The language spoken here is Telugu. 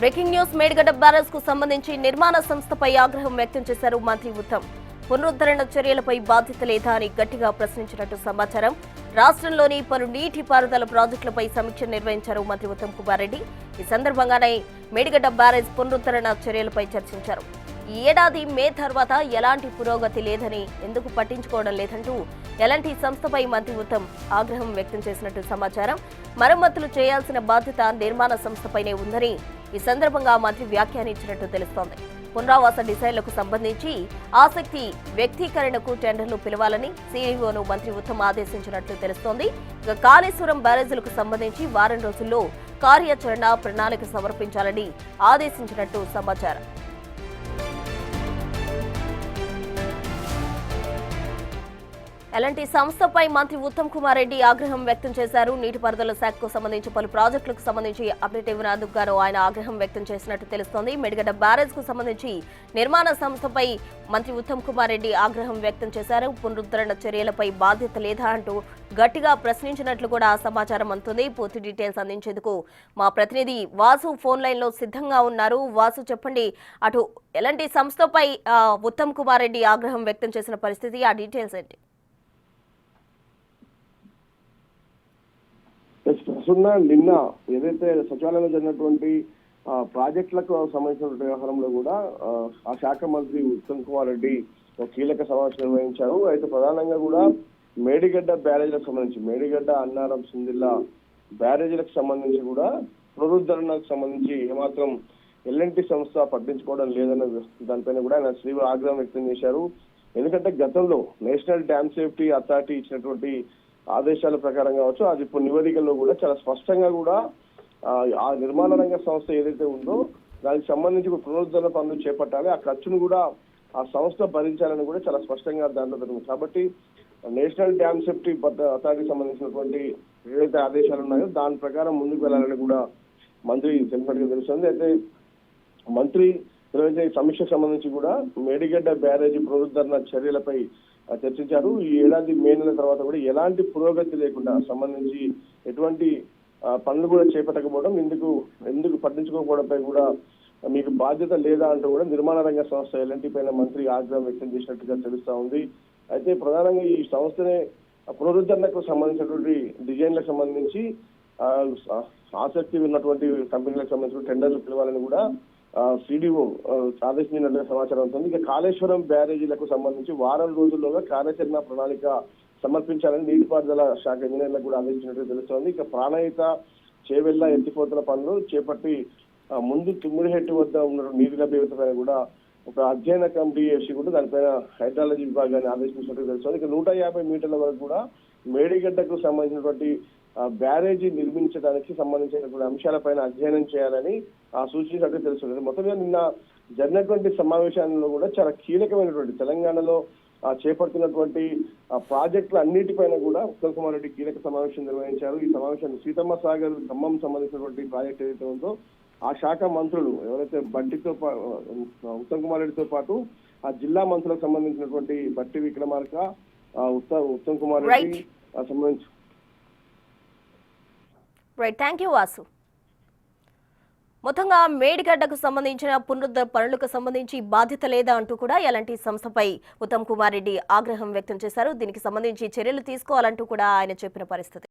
బ్రేకింగ్ న్యూస్ మేడిగడ్డ బ్యారేజ్ కు సంబంధించి నిర్మాణ సంస్థపై ఆగ్రహం వ్యక్తం చేశారు మంత్రి ఉత్తమ్. పునరుద్ధరణ చర్యలపై బాధ్యత లేదా అని గట్టిగా ప్రశ్నించినట్టు సమాచారం. రాష్ట్రంలోని పలు నీటిపారుదల ప్రాజెక్టులపై సమీక్ష నిర్వహించారు మంత్రి ఉత్తమ్ కుమార్ రెడ్డి. ఈ సందర్భంగానే మేడిగడ్డ బ్యారేజ్ పునరుద్ధరణ చర్యలపై చర్చించారు. ఈ ఏడాది మే తర్వాత ఎలాంటి పురోగతి లేదని, ఎందుకు పట్టించుకోవడం లేదంటూ ఎలాంటి సంస్థపై మంత్రి ఉత్తమ్ ఆగ్రహం వ్యక్తం చేసినట్టు సమాచారం. మరమ్మతులు చేయాల్సిన బాధ్యత నిర్మాణ సంస్థపైనే ఉందని ఈ సందర్భంగా మంత్రి వ్యాఖ్యానించినట్టు తెలుస్తోంది. పునరావాస డిజైన్లకు సంబంధించి ఆసక్తి వ్యక్తీకరణకు టెండర్లు పిలవాలని సీఈఓను మంత్రి ఉత్తమ్ ఆదేశించినట్లు తెలుస్తోంది. ఇక కాళేశ్వరం బ్యారేజీలకు సంబంధించి వారం రోజుల్లో కార్యాచరణ ప్రణాళిక సమర్పించాలని ఆదేశించినట్టు సమాచారం. ఎలాంటి సంస్థపై మంత్రి ఉత్తమ్ కుమార్ రెడ్డి ఆగ్రహం వ్యక్తం చేశారు. నీటిపారుదల శాఖకు సంబంధించి పలు ప్రాజెక్టులకు సంబంధించి అప్డేట్ ఇవ్వనందుకు గాను ఆయన ఆగ్రహం వ్యక్తం చేసినట్టు తెలుస్తోంది. మేడిగడ్డ బ్యారేజ్ కు సంబంధించి నిర్మాణ సంస్థపై మంత్రి ఉత్తమ్ కుమార్ రెడ్డి ఆగ్రహం వ్యక్తం చేశారు. పునరుద్ధరణ చర్యలపై బాధ్యత లేదా అంటూ గట్టిగా ప్రశ్నించినట్లు కూడా సమాచారం అందుతుంది. పూర్తి డీటెయిల్స్ అందించేందుకు మా ప్రతినిధి వాసు ఫోన్ లైన్ లో సిద్ధంగా ఉన్నారు. వాసు, చెప్పండి, అటు ఎలాంటి సంస్థపై ఉత్తమ్ కుమార్ రెడ్డి ఆగ్రహం వ్యక్తం చేసిన పరిస్థితి, ఆ డీటెయిల్స్ ఏంటి? నిన్న ఏదైతే సచివాలయంలో జరిగినటువంటి ప్రాజెక్టులకు సంబంధించిన వ్యవహారంలో కూడా ఆ శాఖ మంత్రి ఉత్తమ్ కుమార్ రెడ్డి ఒక కీలక సమావేశం నిర్వహించారు. అయితే ప్రధానంగా కూడా మేడిగడ్డ బ్యారేజీలకు సంబంధించి మేడిగడ్డ, అన్నారం, సిందిల్లా బ్యారేజీలకు సంబంధించి కూడా పునరుద్ధరణకు సంబంధించి ఏమాత్రం ఎల్ఎన్టీ సంస్థ పట్టించుకోవడం లేదన్న దానిపైన కూడా ఆయన తీవ్ర ఆగ్రహం వ్యక్తం చేశారు. ఎందుకంటే గతంలో నేషనల్ డ్యామ్ సేఫ్టీ అథారిటీ ఇచ్చినటువంటి ఆదేశాల ప్రకారం కావచ్చు, అది ఇప్పుడు నివేదికల్లో కూడా చాలా స్పష్టంగా కూడా ఆ నిర్మాణ రంగ సంస్థ ఏదైతే ఉందో దానికి సంబంధించి పునరుద్ధరణ పనులు చేపట్టాలి, ఆ ఖర్చును కూడా ఆ సంస్థ భరించాలని కూడా చాలా స్పష్టంగా దాంట్లో జరిగింది. కాబట్టి నేషనల్ డ్యామ్ సేఫ్టీ అథారిటీకి సంబంధించినటువంటి ఏదైతే ఆదేశాలు ఉన్నాయో దాని ప్రకారం ముందుకు వెళ్ళాలని కూడా మంత్రి తెలిపినట్టుగా తెలుస్తుంది. అయితే మంత్రి నిర్వహించే సమీక్షకు సంబంధించి కూడా మేడిగడ్డ బ్యారేజీ పునరుద్ధరణ చర్యలపై చర్చించారు. ఈ ఏడాది మే నెల తర్వాత కూడా ఎలాంటి పురోగతి లేకుండా సంబంధించి ఎటువంటి పనులు కూడా చేపట్టకపోవడం, ఎందుకు పట్టించుకోకపోవడంపై కూడా మీకు బాధ్యత లేదా అంటూ కూడా నిర్మాణ రంగ సంస్థ ఎల్ఎన్టీ పైన మంత్రి ఆగ్రహం వ్యక్తం చేసినట్టుగా తెలుస్తా ఉంది. అయితే ప్రధానంగా ఈ సంస్థనే పునరుద్ధరణకు సంబంధించినటువంటి డిజైన్లకు సంబంధించి ఆసక్తి ఉన్నటువంటి కంపెనీలకు సంబంధించిన టెండర్లు పిలవాలని కూడా సిడిఓ ఆదేశించినట్లుగా సమాచారం అవుతుంది. ఇక కాళేశ్వరం బ్యారేజీలకు సంబంధించి వారం రోజుల్లోగా కార్యాచరణ ప్రణాళిక సమర్పించాలని నీటిపారుదల శాఖ ఇంజనీర్లకు కూడా ఆదేశించినట్టు తెలుస్తోంది. ఇక ప్రాణహిత, చేవెళ్ల ఎత్తిపోతల పనులు చేపట్టి ముందు తుమ్మిడిహెట్టు వద్ద ఉన్న నీటి లభ్యతపైన కూడా ఒక అధ్యయన కమిటీ వేసి కూడా దానిపైన హైడ్రాలజీ విభాగాన్ని ఆదేశించినట్టు తెలుస్తోంది. ఇక 150 మీటర్ల వరకు కూడా మేడిగడ్డకు సంబంధించినటువంటి బ్యారేజీ నిర్మించడానికి సంబంధించినటువంటి అంశాలపైన అధ్యయనం చేయాలని సూచించినట్టు తెలుస్తుంది. మొత్తంగా నిన్న జరిగినటువంటి సమావేశాల్లో కూడా చాలా కీలకమైనటువంటి తెలంగాణలో చేపడుతున్నటువంటి ప్రాజెక్టుల అన్నిటిపైన కూడా ఉత్తమ్ కుమార్ రెడ్డి కీలక సమావేశం నిర్వహించారు. ఈ సమావేశాన్ని సీతమ్మ సాగర్ ఖమ్మం సంబంధించినటువంటి ప్రాజెక్ట్ ఏదైతే ఉందో ఆ శాఖ మంత్రులు ఎవరైతే ఉత్తమ్ కుమార్ రెడ్డితో పాటు ఆ జిల్లా మంత్రులకు సంబంధించినటువంటి బట్టి విక్రమార్క, ఉత్తమ్ కుమార్ రెడ్డి సంబంధించి థ్యాంక్ యూ వాసు. మొత్తంగా మేడిగడ్డకు సంబంధించిన పునరుద్ధరణ పనులకు సంబంధించి బాధ్యత లేదా అంటూ కూడా ఎలాంటి సంస్థపై ఉత్తమ్ కుమార్ రెడ్డి ఆగ్రహం వ్యక్తం చేశారు. దీనికి సంబంధించి చర్యలు తీసుకోవాలంటూ కూడా ఆయన చెప్పిన పరిస్థితి.